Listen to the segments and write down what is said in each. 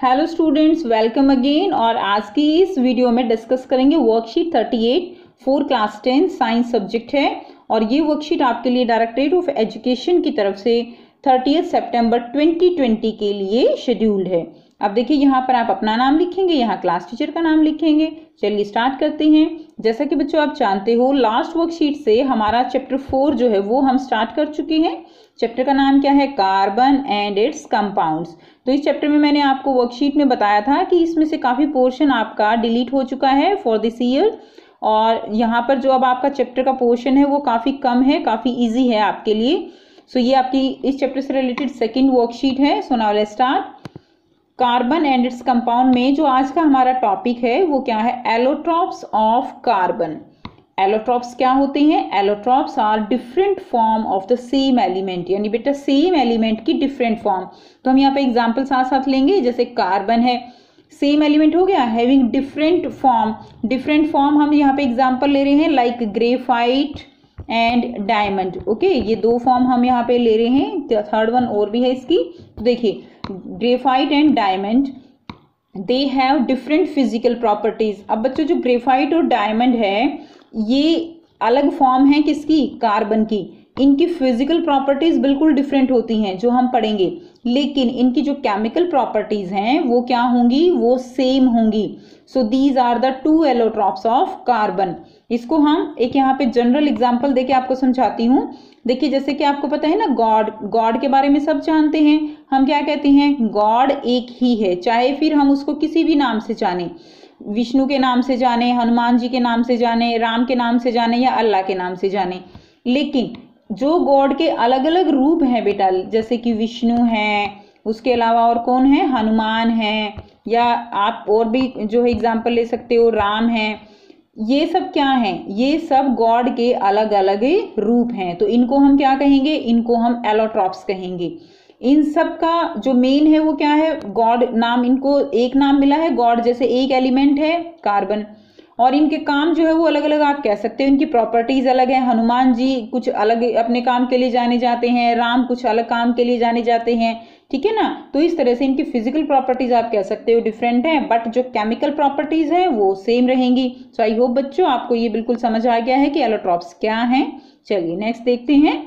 Hello students, welcome again. और आज की इस वीडियो में डिस्कस करेंगे worksheet 38 for class 10 science subject है। और ये वर्कशीट आपके लिए डायरेक्टरेट ऑफ एजुकेशन की तरफ से 30 सितंबर 2020 के लिए शेड्यूल्ड है। अब देखिए, यहाँ पर आप अपना नाम लिखेंगे, यहाँ क्लास टीचर का नाम लिखेंगे। चलिए स्टार्ट करते हैं। जैसा कि बच्चों आप जानते हो, लास्ट वर्कशीट से हमारा चैप्टर 4 जो है वो हम स्टार्ट कर चुके हैं। चैप्टर का नाम क्या है? Carbon and it's compounds. तो इस चैप्टर में मैंने आपको वर्कशीट में बताया था कि इसमें से काफ़ी पोर्शन आपका डिलीट हो चुका है फॉर दिस ईयर। और यहाँ पर जो अब आपका चैप्टर का पोर्शन है वो काफ़ी कम है, काफ़ी इजी है आपके लिए। सो ये आपकी इस चैप्टर से रिलेटेड सेकेंड वर्कशीट है। So now let's start. Carbon and its compound में जो आज का हमारा टॉपिक है वो क्या है? Allotropes of carbon. एलोट्रॉप्स क्या होते हैं? Allotropes are different form of the same element, यानी बेटा सेम एलिमेंट की डिफरेंट फॉर्म। तो हम यहाँ पे एग्जांपल साथ साथ लेंगे। जैसे कार्बन है, सेम एलिमेंट हो गया, having different form. Different form हम यहाँ पे एग्जांपल ले रहे हैं, like graphite and diamond. Okay, ये दो फॉर्म हम यहाँ पे ले रहे हैं। थर्ड वन और भी है इसकी। तो देखिए, graphite and diamond they have different physical properties. अब बच्चों, जो ग्रेफाइट और डायमंड है ये अलग फॉर्म है किसकी? कार्बन की। इनकी फिजिकल प्रॉपर्टीज बिल्कुल डिफरेंट होती हैं जो हम पढ़ेंगे, लेकिन इनकी जो केमिकल प्रॉपर्टीज हैं वो क्या होंगी? वो सेम होंगी। So these are the two allotropes of carbon. इसको हम एक यहाँ पे जनरल एग्जांपल देके आपको समझाती हूँ। देखिए, जैसे कि आपको पता है ना, गॉड, गॉड के बारे में सब जानते हैं। हम क्या कहते हैं? गॉड एक ही है, चाहे फिर हम उसको किसी भी नाम से जाने, विष्णु के नाम से जाने, हनुमान जी के नाम से जाने, राम के नाम से जाने या अल्लाह के नाम से जाने। लेकिन जो गॉड के अलग अलग रूप हैं बेटा, जैसे कि विष्णु हैं, उसके अलावा और कौन है? हनुमान हैं, या आप और भी जो है एग्जाम्पल ले सकते हो, राम हैं। ये सब क्या हैं? ये सब गॉड के अलग अलग रूप हैं। तो इनको हम क्या कहेंगे? इनको हम एलोट्रॉप्स कहेंगे। इन सब का जो मेन है वो क्या है? गॉड नाम, इनको एक नाम मिला है गॉड, जैसे एक एलिमेंट है कार्बन, और इनके काम जो है वो अलग अलग आप कह सकते हो, इनकी प्रॉपर्टीज अलग है। हनुमान जी कुछ अलग अपने काम के लिए जाने जाते हैं, राम कुछ अलग काम के लिए जाने जाते हैं, ठीक है ना। तो इस तरह से इनकी फिजिकल प्रॉपर्टीज आप कह सकते हो डिफरेंट है, बट जो केमिकल प्रॉपर्टीज हैं वो सेम रहेंगी। सो आई होप बच्चों आपको ये बिल्कुल समझ आ गया है कि एलोट्रॉप्स क्या हैं। चलिए नेक्स्ट देखते हैं।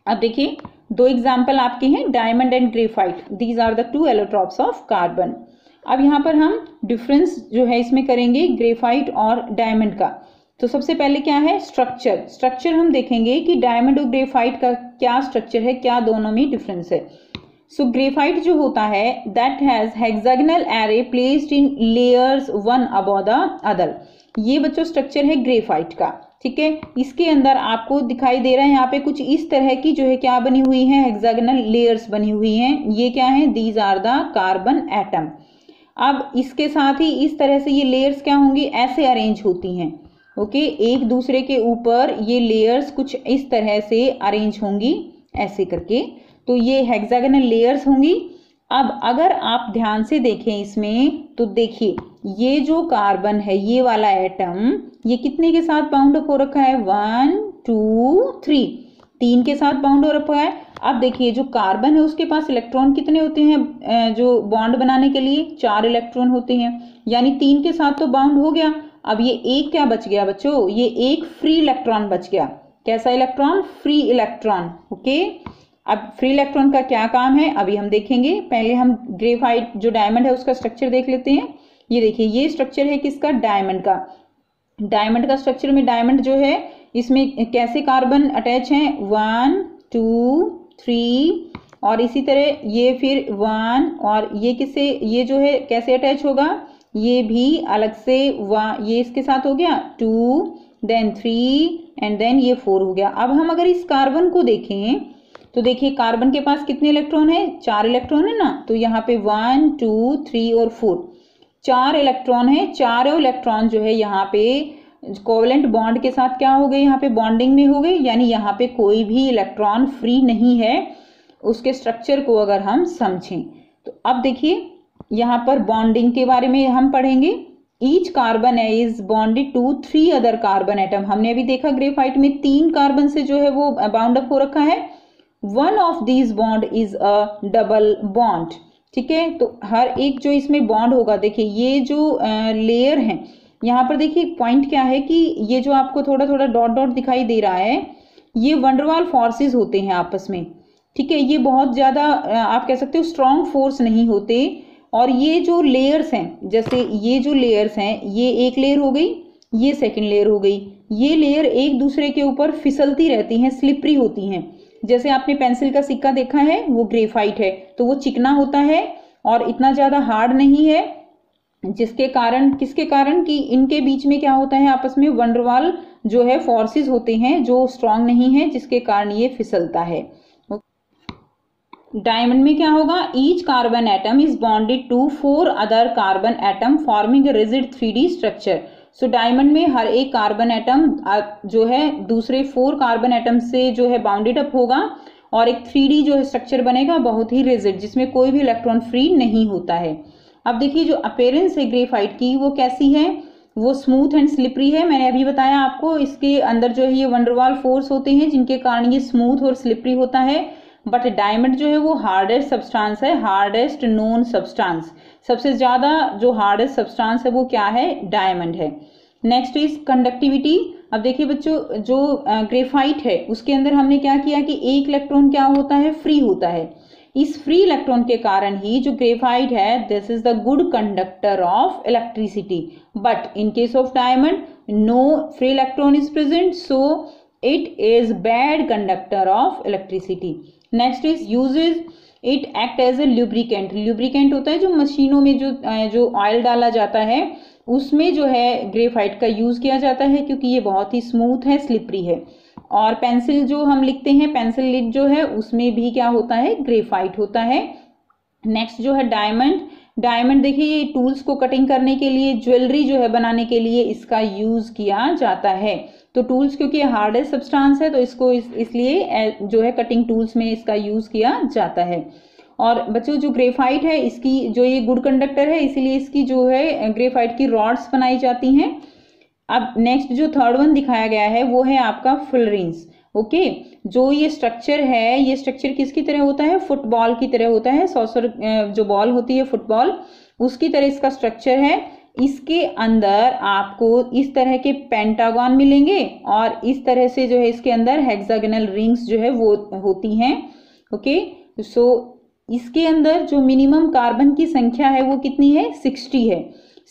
अब देखिए, दो एग्जाम्पल आपके हैं, diamond and graphite. These are the two allotropes of carbon. अब यहाँ पर हम डिफरेंस जो है इसमें करेंगे ग्रेफाइट और डायमंड का। तो सबसे पहले क्या है? स्ट्रक्चर। स्ट्रक्चर हम देखेंगे कि डायमंड और ग्रेफाइट का क्या स्ट्रक्चर है, क्या दोनों में डिफरेंस है। सो ग्रेफाइट जो होता है, that has hexagonal array placed in layers one above the other. ये बच्चों स्ट्रक्चर है ग्रेफाइट का, ठीक है। इसके अंदर आपको दिखाई दे रहा है यहाँ पे कुछ इस तरह की जो है क्या बनी हुई है? हेक्सागोनल लेयर्स बनी हुई हैं। ये क्या है? These are the carbon atom. अब इसके साथ ही इस तरह से ये लेयर्स क्या होंगी? ऐसे अरेंज होती हैं। ओके, एक दूसरे के ऊपर ये लेयर्स कुछ इस तरह से अरेंज होंगी, ऐसे करके। तो ये हेक्सागोनल लेयर्स होंगी। अब अगर आप ध्यान से देखें इसमें, तो देखिए ये जो कार्बन है, ये वाला एटम, ये कितने के साथ बाउंड अप हो रखा है? 1 2 3, 3 के साथ बाउंड हो रखा है। अब देखिए, जो कार्बन है उसके पास इलेक्ट्रॉन कितने होते हैं? जो बॉन्ड बनाने के लिए 4 इलेक्ट्रॉन होते हैं, यानी 3 के साथ तो बाउंड हो गया। अब ये एक क्या बच गया बच्चों? ये एक फ्री इलेक्ट्रॉन बच गया। कैसा इलेक्ट्रॉन? Free electron. ओके, अब फ्री इलेक्ट्रॉन का क्या काम है अभी हम देखेंगे। पहले हम ग्रेफाइट जो डायमंड है उसका स्ट्रक्चर देख लेते हैं। ये देखिए, ये स्ट्रक्चर है किसका? डायमंड का। डायमंड का स्ट्रक्चर में डायमंड जो है इसमें कैसे कार्बन अटैच हैं? 1 2 3, और इसी तरह ये फिर 1, और ये किससे, ये जो है कैसे अटैच होगा? ये भी अलग से ये इसके साथ हो गया 2, देन 3 एंड देन ये 4 हो गया। अब हम अगर इस कार्बन को देखें तो देखिए, कार्बन के पास कितने इलेक्ट्रॉन है? 4 इलेक्ट्रॉन है ना। तो यहाँ पे 1 2 3 और 4, 4 इलेक्ट्रॉन है। चारों इलेक्ट्रॉन जो है यहाँ पे कोवेलेंट बॉन्ड के साथ क्या हो गए? यहाँ पे बॉन्डिंग में हो गए, यानी यहाँ पे कोई भी इलेक्ट्रॉन फ्री नहीं है। उसके स्ट्रक्चर को अगर हम समझें तो अब देखिए, यहाँ पर बॉन्डिंग के बारे में हम पढ़ेंगे। Each carbon is bonded to 3 other carbon atom. हमने अभी देखा ग्रेफाइट में 3 कार्बन से जो है वो बाउंड अप हो रखा है। One of these bond is a double bond. ठीक है। तो हर एक जो इसमें बॉन्ड होगा, देखिए ये जो लेयर है, यहाँ पर देखिए पॉइंट क्या है कि ये जो आपको थोड़ा थोड़ा डॉट डॉट दिखाई दे रहा है, ये वंडरवाल फोर्सेस होते हैं आपस में। ठीक है, ये बहुत ज़्यादा आप कह सकते हो स्ट्रॉन्ग फोर्स नहीं होते। और ये जो लेयर्स हैं, जैसे ये जो लेयर्स हैं, ये एक लेयर हो गई, ये सेकंड लेयर हो गई, ये लेयर एक दूसरे के ऊपर फिसलती रहती हैं, स्लिपरी होती हैं। जैसे आपने पेंसिल का सिक्का देखा है, वो ग्रेफाइट है, तो वो चिकना होता है और इतना ज़्यादा हार्ड नहीं है, जिसके कारण, किसके कारण कि इनके बीच में क्या होता है, आपस में वंडरवाल जो है फोर्सेस होते हैं जो स्ट्रांग नहीं है, जिसके कारण ये फिसलता है। डायमंड में क्या होगा, each carbon atom is bonded to 4 other carbon atom forming a rigid 3D structure. So diamond में हर एक कार्बन एटम जो है दूसरे 4 कार्बन एटम से जो है बाउंडेड अप होगा और एक 3D जो है स्ट्रक्चर बनेगा, बहुत ही रिजिड, जिसमें कोई भी इलेक्ट्रॉन फ्री नहीं होता है। अब देखिए जो अपीयरेंस है ग्रेफाइट की, वो कैसी है, वो स्मूथ एंड स्लिपरी है। मैंने अभी बताया आपको, इसके अंदर जो है ये वंडरवाल फोर्स होते हैं जिनके कारण ये स्मूथ और स्लिपरी होता है। बट डायमंड जो है वो हार्डेस्ट सब्सटेंस है, हार्डेस्ट नोन सब्सटेंस। सबसे ज्यादा जो हार्डेस्ट सब्सटेंस है वो क्या है, डायमंड है। Next is conductivity. अब देखिए बच्चों, जो ग्रेफाइट है उसके अंदर हमने क्या किया कि एक इलेक्ट्रॉन क्या होता है, फ्री होता है। इस फ्री इलेक्ट्रॉन के कारण ही जो ग्रेफाइट है, this is the good conductor of electricity. But in case of diamond no free electron is present, so it is bad conductor of electricity. Next is usages, it act as a lubricant. Lubricant होता है जो मशीनों में जो oil डाला जाता है उसमें जो है ग्रेफाइट का यूज किया जाता है, क्योंकि ये बहुत ही स्मूथ है, स्लिपरी है। और पेंसिल जो हम लिखते हैं, पेंसिल लिड जो है, उसमें भी क्या होता है, ग्रेफाइट होता है। नेक्स्ट जो है डायमंड। डायमंड देखिए ये टूल्स को कटिंग करने के लिए, ज्वेलरी जो है बनाने के लिए इसका यूज किया जाता है। तो टूल्स क्योंकि हार्डेस्ट सब्सटेंस है तो इसको इसलिए जो है कटिंग टूल्स में इसका यूज किया जाता है। और बच्चों जो ग्रेफाइट है, इसकी जो ये गुड कंडक्टर है, इसीलिए इसकी जो है ग्रेफाइट की रॉड्स बनाई जाती हैं। अब नेक्स्ट जो थर्ड वन दिखाया गया है वो है आपका फुलरिन्स। ओके, जो ये स्ट्रक्चर है, ये स्ट्रक्चर किसकी तरह होता है, फुटबॉल की तरह होता है। सॉसर जो बॉल होती है फुटबॉल, उसकी तरह इसका स्ट्रक्चर है। इसके अंदर आपको इस तरह के पेंटागन मिलेंगे और इस तरह से जो है इसके अंदर हेक्सागोनल रिंग्स जो है वो होती हैं। ओके, सो इसके अंदर जो मिनिमम कार्बन की संख्या है वो कितनी है, 60 है।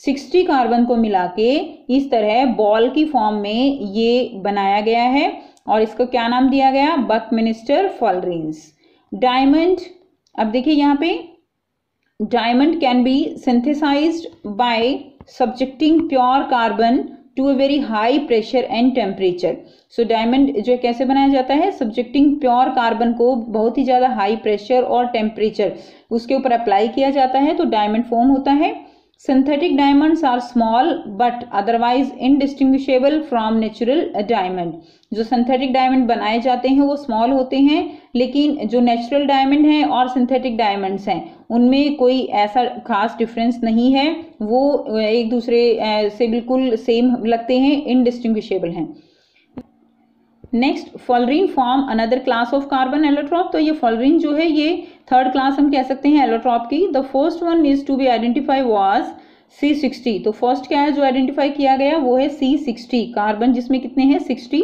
60 कार्बन को मिला के इस तरह बॉल की फॉर्म में ये बनाया गया है और इसको क्या नाम दिया गया, बकमिंस्टर फुलरिन्स। डायमंड, अब देखिए यहाँ पे diamond can be synthesized by subjecting pure carbon to a very high pressure and temperature। so diamond जो कैसे बनाया जाता है, subjecting pure carbon को बहुत ही ज़्यादा high pressure और temperature उसके ऊपर अप्लाई किया जाता है तो डायमंड फॉर्म होता है। synthetic diamonds are small but otherwise indistinguishable from natural diamond। जो synthetic diamond बनाए जाते हैं वो small होते हैं, लेकिन जो natural diamond हैं और synthetic diamonds हैं उनमें कोई ऐसा खास डिफरेंस नहीं है, वो एक दूसरे से बिल्कुल सेम लगते हैं, इनडिस्टिंग्विशेबल हैं। Next, fullerene form another class of carbon allotrope. तो ये फुलरिन जो है ये थर्ड क्लास हम कह सकते हैं एलोट्रॉप की। The first one is to be identified was C60। तो फर्स्ट क्या है जो आइडेंटिफाई किया गया वो है C60, कार्बन जिसमें कितने हैं, 60,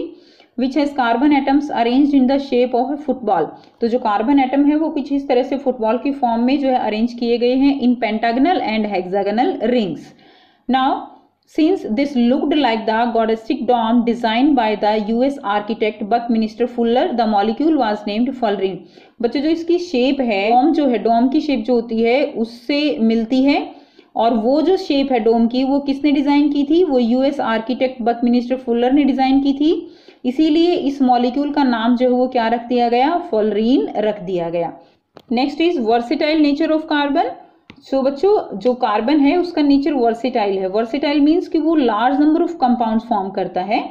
which has carbon atoms arranged in the shape of A football. तो जो कार्बन एटम है वो कुछ इस तरह से फुटबॉल की फॉर्म में जो है अरेंज किए गए हैं in pentagonal and hexagonal rings. Now since this looked like the Goddestic dome designed by the US architect Buckminster Fuller, the molecule was named fullerene। बच्चों जो इसकी शेप है, डोम जो है, डोम की शेप जो होती है उससे मिलती है, और वो जो शेप है डोम की वो किसने डिजाइन की थी, वो US आर्किटेक्ट बकमिंस्टर फुलर ने डिजाइन की थी। इसीलिए इस मॉलिक्यूल का नाम जो है वो क्या रख दिया गया, फुलरीन रख दिया गया। Next is versatile nature of carbon. So बच्चों जो कार्बन है उसका नेचर वर्सेटाइल है। वर्सेटाइल मीन्स कि वो large number of compounds form करता है।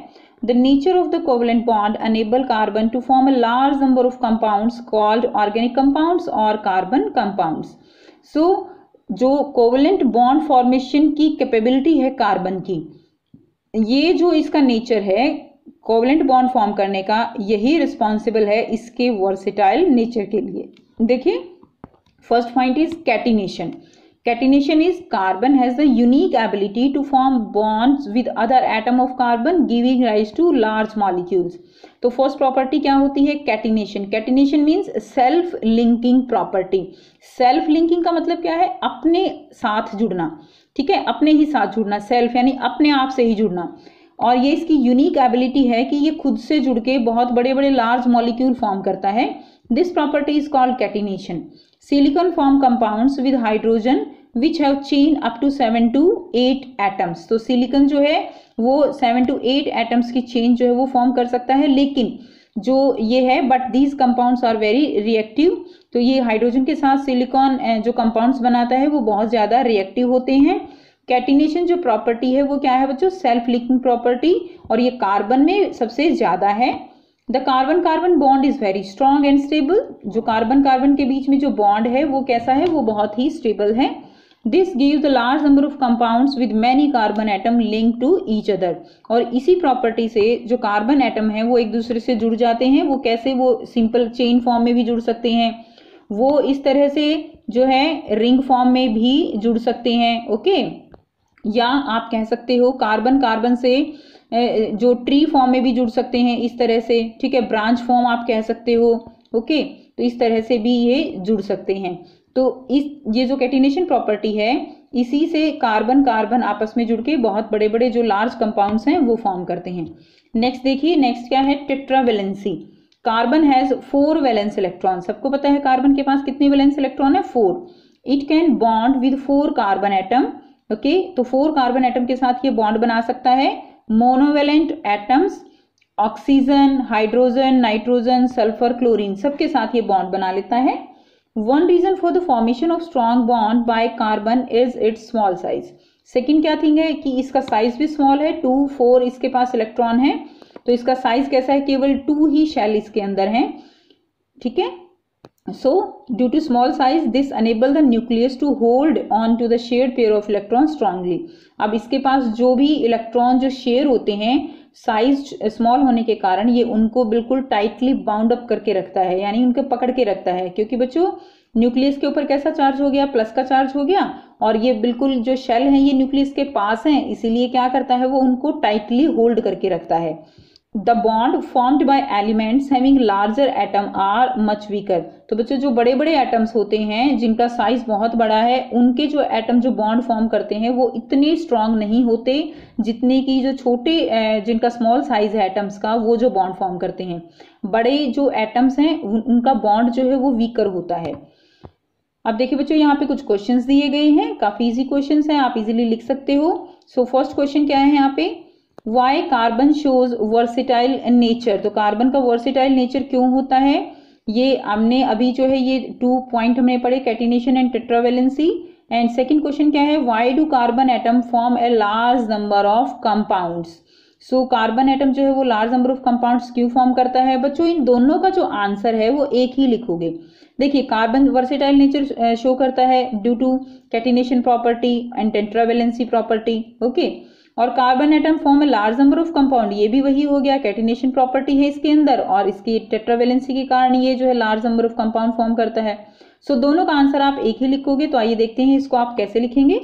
The nature of the covalent bond enable carbon to form a large number of compounds called organic compounds और कार्बन कंपाउंड्स। सो जो covalent bond formation की capability है carbon की, ये जो इसका नेचर है कोवेलेंट बॉन्ड फॉर्म करने का, यही रिस्पॉन्सिबल है इसके वर्सेटाइल नेचर के लिए। देखिए First point is catenation. Catenation is carbon has the unique ability to form bonds with other atom of carbon giving rise to large molecules. तो फर्स्ट प्रॉपर्टी क्या होती है? Catenation. Catenation means self linking property. Self linking का मतलब क्या है? अपने साथ जुड़ना. ठीक है, अपने ही साथ जुड़ना. सेल्फ यानी अपने आप से ही जुड़ना. और ये इसकी यूनिक एबिलिटी है कि ये खुद से जुड़ के बहुत बड़े बड़े लार्ज मॉलिक्यूल फॉर्म करता है. This property is called catenation. Silicon form compounds with hydrogen which have chain up to 7 to 8 atoms. तो सिलिकॉन जो है वो 7 to 8 atoms की चेन जो है वो फॉर्म कर सकता है, लेकिन जो ये है but these compounds are very reactive. तो ये हाइड्रोजन के साथ सिलिकॉन जो कंपाउंड्स बनाता है वो बहुत ज़्यादा रिएक्टिव होते हैं. कैटिनेशन जो प्रॉपर्टी है वो क्या है बच्चों? सेल्फ लिंकिंग प्रॉपर्टी, और ये कार्बन में सबसे ज़्यादा है. The carbon carbon bond is very strong and stable. जो कार्बन कार्बन के बीच में जो बॉन्ड है वो कैसा है? वो बहुत ही स्टेबल है. This gives the large number of compounds with many carbon atom linked to each other. और इसी प्रॉपर्टी से जो कार्बन एटम है वो एक दूसरे से जुड़ जाते हैं. वो कैसे? वो सिंपल चेन फॉर्म में भी जुड़ सकते हैं, वो इस तरह से जो है रिंग फॉर्म में भी जुड़ सकते हैं. ओके, या आप कह सकते हो कार्बन कार्बन से जो ट्री फॉर्म में भी जुड़ सकते हैं इस तरह से. ठीक है, ब्रांच फॉर्म आप कह सकते हो. ओके, तो इस तरह से भी ये जुड़ सकते हैं. तो ये जो कैटिनेशन प्रॉपर्टी है इसी से कार्बन कार्बन आपस में जुड़ के बहुत बड़े बड़े जो लार्ज कंपाउंड्स हैं वो फॉर्म करते हैं. नेक्स्ट देखिए, नेक्स्ट क्या है? Tetravalency. Carbon has 4 valence electron. सबको पता है कार्बन के पास कितने वैलेंस इलेक्ट्रॉन है? 4. It can bond with 4 carbon atom. Okay, तो 4 कार्बन एटम के साथ ये बॉन्ड बना सकता है. Monovalent atoms oxygen, hydrogen, nitrogen, sulphur, chlorine सबके साथ ये बॉन्ड बना लेता है. One reason for the formation of strong bond by carbon is its small size. Second क्या थिंग है कि इसका साइज भी स्मॉल है. 2, 4 इसके पास इलेक्ट्रॉन है, तो इसका साइज कैसा है? केवल 2 ही शेल इसके अंदर है. ठीक है, so due to small size this enable the nucleus to hold on to the shared pair of electron strongly. अब इसके पास जो भी इलेक्ट्रॉन जो शेयर होते हैं साइज स्मॉल होने के कारण ये उनको बिल्कुल टाइटली बाउंड अप करके रखता है, यानी उनको पकड़ के रखता है. क्योंकि बच्चों न्यूक्लियस के ऊपर कैसा चार्ज हो गया? प्लस का चार्ज हो गया, और ये बिल्कुल जो शेल है ये न्यूक्लियस के पास है, इसीलिए क्या करता है? वो उनको टाइटली होल्ड करके रखता है. The bond formed by elements having larger atom are much weaker. तो बच्चों जो बड़े बड़े एटम्स होते हैं जिनका साइज बहुत बड़ा है, उनके जो एटम जो बॉन्ड फॉर्म करते हैं वो इतने स्ट्रांग नहीं होते जितने कि जो छोटे जिनका स्मॉल साइज है एटम्स का वो जो बॉन्ड फॉर्म करते हैं. बड़े जो एटम्स हैं उनका बॉन्ड जो है वो वीकर होता है. अब देखिए बच्चों यहाँ पे कुछ क्वेश्चंस दिए गए हैं, काफी इजी क्वेश्चंस हैं, आप इजीली लिख सकते हो. सो फर्स्ट क्वेश्चन क्या है यहाँ पे? Why carbon shows versatile nature. तो कार्बन का वर्सिटाइल नेचर क्यों होता है? ये हमने अभी जो है ये 2 पॉइंट हमने पढ़े, catenation and tetravalency. And second question क्या है? Why do carbon atom form a large number of compounds. So carbon atom जो है वो लार्ज नंबर ऑफ कंपाउंड्स क्यों फॉर्म करता है? बच्चों इन दोनों का जो आंसर है वो एक ही लिखोगे. देखिए कार्बन वर्सेटाइल नेचर शो करता है due to catenation property and tetravalency property. Okay, और carbon atom form a large number of compound, ये भी वही हो गया, कैटिनेशन प्रॉपर्टी है इसके अंदर और इसकी टेट्रावेलेंसी के कारण ये जो है large number of compound form करता है. सो दोनों का आंसर आप एक ही लिखोगे. तो आइए देखते हैं इसको आप कैसे लिखेंगे.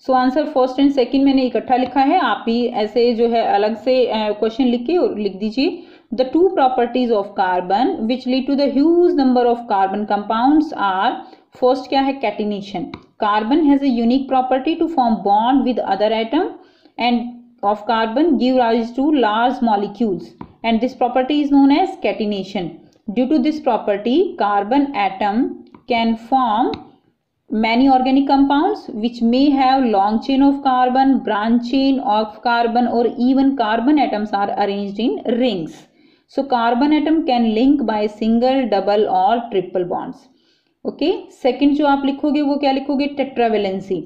So answer first and second मैंने इकट्ठा लिखा है, आप भी ऐसे जो है अलग से क्वेश्चन लिख के और लिख दीजिए. The two properties of carbon which lead to the huge number of carbon compounds are. First क्या है? Catenation. Carbon has a unique property to form bond with other atom and of carbon give rise to large molecules and this property is known as catenation. Due to this property carbon atom can form many organic compounds which may have long chain of carbon, branch chain of carbon, or even carbon atoms are arranged in rings. So carbon atom can link by single, double or triple bonds. Okay, second जो आप लिखोगे वो क्या लिखोगे? Tetravalency.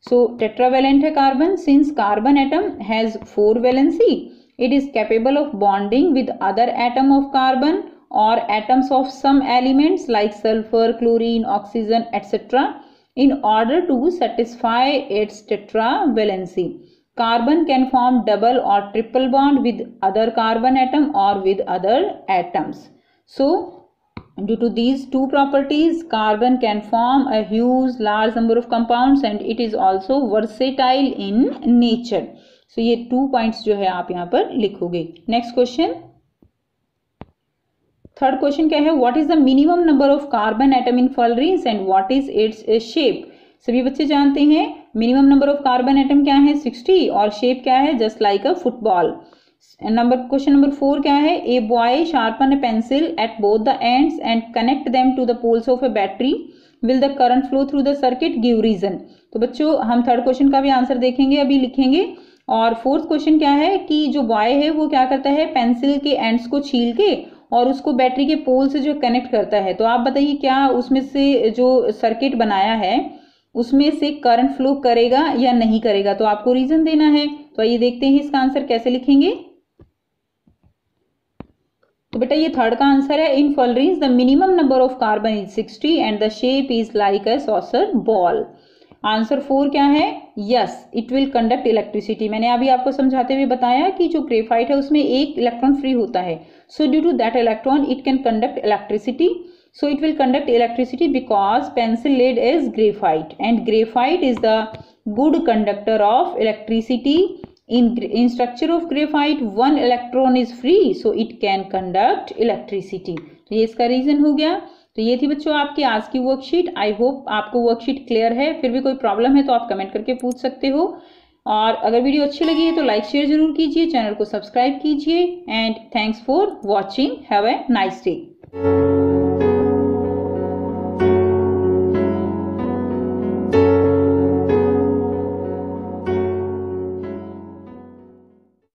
So tetravalent है carbon. Since carbon atom has 4 valency, it is capable of bonding with other atom of carbon or atoms of some elements like sulfur, chlorine, oxygen, etc. in order to satisfy its tetravalency. Carbon can form double or triple bond with other carbon atom or with other atoms. So Due to these two properties, carbon can form a huge large number of compounds and it is also versatile in nature. So ये 2 points जो है आप यहाँ पर लिखोगे. Next question. Third question क्या है, what is the minimum number of carbon atom in fullerenes and what is its shape. सभी बच्चे जानते हैं minimum number of carbon atom क्या है 60 और शेप क्या है just like a football. Question number 4 क्या है, a boy sharpen a pencil at both the ends and connect them to the poles of a battery, will the current flow through the circuit, give reason. तो बच्चों हम third question का भी answer देखेंगे, अभी लिखेंगे. और फोर्थ क्वेश्चन क्या है कि जो बॉय है वो क्या करता है, पेंसिल के एंड्स को छील के और उसको बैटरी के पोल से जो कनेक्ट करता है. तो आप बताइए क्या उसमें से जो सर्किट बनाया है उसमें से करंट फ्लो करेगा या नहीं करेगा. तो आपको रीजन देना है. तो आइए देखते हैं इसका आंसर कैसे लिखेंगे. तो बेटा ये थर्ड का आंसर है, in fullerenes the minimum number of carbon is 60 and the shape is like a soccer ball. Answer 4 क्या है, yes it will conduct electricity. मैंने अभी आपको समझाते हुए बताया कि जो ग्रेफाइट है उसमें एक इलेक्ट्रॉन फ्री होता है. So due to that electron it can conduct electricity. So it will conduct electricity because pencil lead is graphite and graphite is the good conductor of electricity. In structure of graphite one electron is free so it can conduct electricity. तो ये इसका reason हो गया. तो ये थी बच्चों आपकी आज की वर्कशीट. आई होप आपको वर्कशीट क्लियर है. फिर भी कोई प्रॉब्लम है तो आप कमेंट करके पूछ सकते हो. और अगर वीडियो अच्छी लगी है तो लाइक शेयर जरूर कीजिए, चैनल को सब्सक्राइब कीजिए and thanks for watching. Have a nice day.